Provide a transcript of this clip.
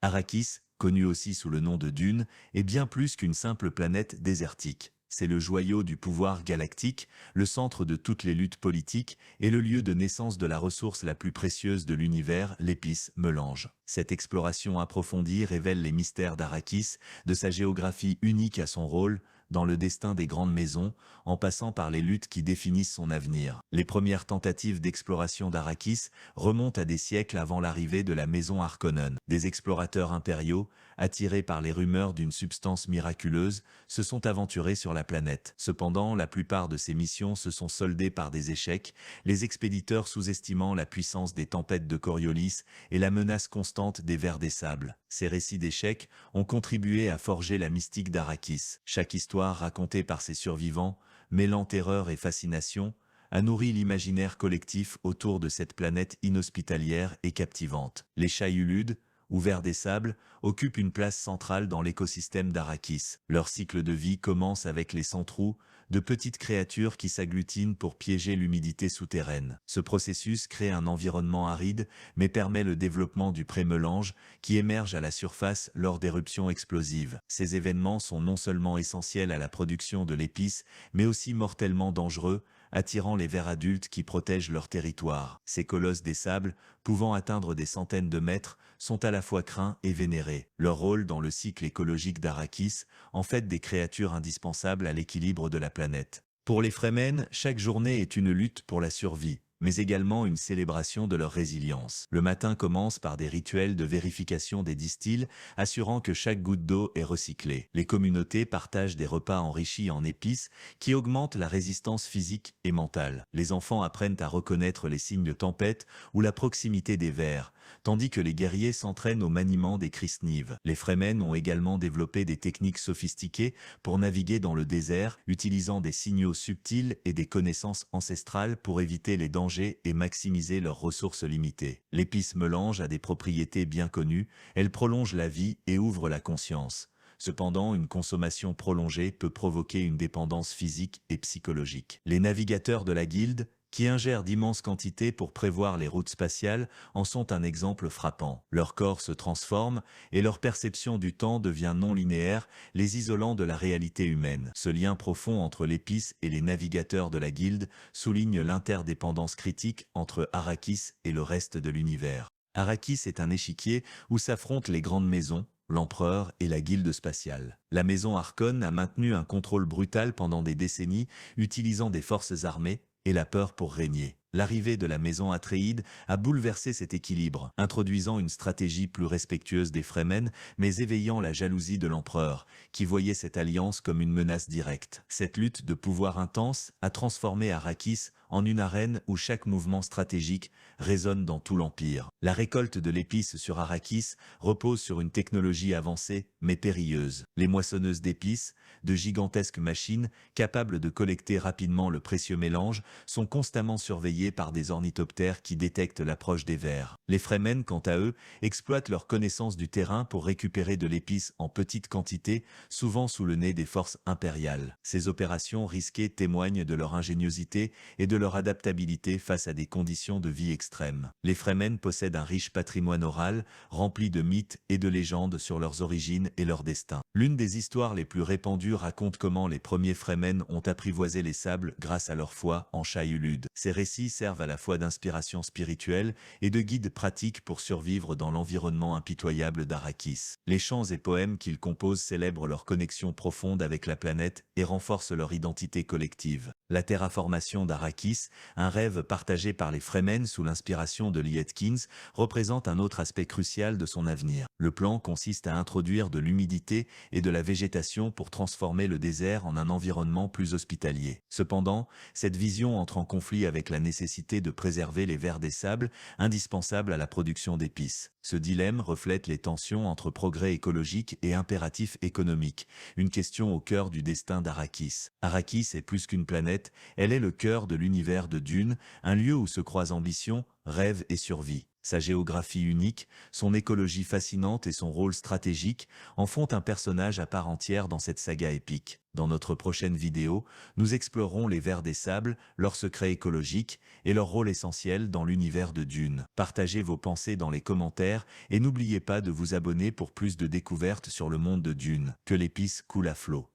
Arrakis, connu aussi sous le nom de Dune, est bien plus qu'une simple planète désertique. C'est le joyau du pouvoir galactique, le centre de toutes les luttes politiques et le lieu de naissance de la ressource la plus précieuse de l'univers, l'épice melange. Cette exploration approfondie révèle les mystères d'Arrakis, de sa géographie unique à son rôle, dans le destin des grandes maisons, en passant par les luttes qui définissent son avenir. Les premières tentatives d'exploration d'Arrakis remontent à des siècles avant l'arrivée de la maison Harkonnen. Des explorateurs impériaux, attirés par les rumeurs d'une substance miraculeuse, se sont aventurés sur la planète. Cependant, la plupart de ces missions se sont soldées par des échecs, les expéditeurs sous-estimant la puissance des tempêtes de Coriolis et la menace constante des vers des sables. Ces récits d'échecs ont contribué à forger la mystique d'Arrakis. Chaque histoire racontée par ses survivants, mêlant terreur et fascination, a nourri l'imaginaire collectif autour de cette planète inhospitalière et captivante. Les Shai-Hulud, ou vers des sables, occupent une place centrale dans l'écosystème d'Arrakis. Leur cycle de vie commence avec les sans-trous, de petites créatures qui s'agglutinent pour piéger l'humidité souterraine. Ce processus crée un environnement aride, mais permet le développement du prémélange qui émerge à la surface lors d'éruptions explosives. Ces événements sont non seulement essentiels à la production de l'épice, mais aussi mortellement dangereux, attirant les vers adultes qui protègent leur territoire. Ces colosses des sables, pouvant atteindre des centaines de mètres, sont à la fois craints et vénérés. Leur rôle dans le cycle écologique d'Arrakis en fait des créatures indispensables à l'équilibre de la planète. Pour les Fremen, chaque journée est une lutte pour la survie, mais également une célébration de leur résilience. Le matin commence par des rituels de vérification des distilles, assurant que chaque goutte d'eau est recyclée. Les communautés partagent des repas enrichis en épices qui augmentent la résistance physique et mentale. Les enfants apprennent à reconnaître les signes de tempête ou la proximité des vers, tandis que les guerriers s'entraînent au maniement des crisnives. Les Fremen ont également développé des techniques sophistiquées pour naviguer dans le désert, utilisant des signaux subtils et des connaissances ancestrales pour éviter les dangers et maximiser leurs ressources limitées. L'épice melange a des propriétés bien connues, elle prolonge la vie et ouvre la conscience. Cependant, une consommation prolongée peut provoquer une dépendance physique et psychologique. Les navigateurs de la guilde, qui ingèrent d'immenses quantités pour prévoir les routes spatiales, en sont un exemple frappant. Leur corps se transforme et leur perception du temps devient non linéaire, les isolant de la réalité humaine. Ce lien profond entre l'épice et les navigateurs de la guilde souligne l'interdépendance critique entre Arrakis et le reste de l'univers. Arrakis est un échiquier où s'affrontent les grandes maisons, l'empereur et la guilde spatiale. La maison Harkonnen a maintenu un contrôle brutal pendant des décennies, utilisant des forces armées et la peur pour régner. L'arrivée de la maison Atréide a bouleversé cet équilibre, introduisant une stratégie plus respectueuse des Fremen, mais éveillant la jalousie de l'empereur, qui voyait cette alliance comme une menace directe. Cette lutte de pouvoir intense a transformé Arrakis en une arène où chaque mouvement stratégique résonne dans tout l'Empire. La récolte de l'épice sur Arrakis repose sur une technologie avancée, mais périlleuse. Les moissonneuses d'épices, de gigantesques machines capables de collecter rapidement le précieux mélange, sont constamment surveillées par des ornithoptères qui détectent l'approche des vers. Les Fremen, quant à eux, exploitent leur connaissance du terrain pour récupérer de l'épice en petites quantités, souvent sous le nez des forces impériales. Ces opérations risquées témoignent de leur ingéniosité et de leur adaptabilité face à des conditions de vie extrêmes. Les Fremen possèdent un riche patrimoine oral, rempli de mythes et de légendes sur leurs origines et leur destin. L'une des histoires les plus répandues raconte comment les premiers Fremen ont apprivoisé les sables grâce à leur foi en Shai-Hulud. Ces récits servent à la fois d'inspiration spirituelle et de guide pratique pour survivre dans l'environnement impitoyable d'Arrakis. Les chants et poèmes qu'ils composent célèbrent leur connexion profonde avec la planète et renforcent leur identité collective. La terraformation d'Arrakis, un rêve partagé par les Fremen sous l'inspiration de Lee Atkins, représente un autre aspect crucial de son avenir. Le plan consiste à introduire de l'humidité et de la végétation pour transformer le désert en un environnement plus hospitalier. Cependant, cette vision entre en conflit avec la nécessité de préserver les vers des sables, indispensables à la production d'épices. Ce dilemme reflète les tensions entre progrès écologique et impératif économique, une question au cœur du destin d'Arrakis. Arrakis est plus qu'une planète, elle est le cœur de l'univers de Dune, un lieu où se croisent ambition, rêve et survie. Sa géographie unique, son écologie fascinante et son rôle stratégique en font un personnage à part entière dans cette saga épique. Dans notre prochaine vidéo, nous explorerons les vers des sables, leurs secrets écologiques et leur rôle essentiel dans l'univers de Dune. Partagez vos pensées dans les commentaires et n'oubliez pas de vous abonner pour plus de découvertes sur le monde de Dune. Que l'épice coule à flot.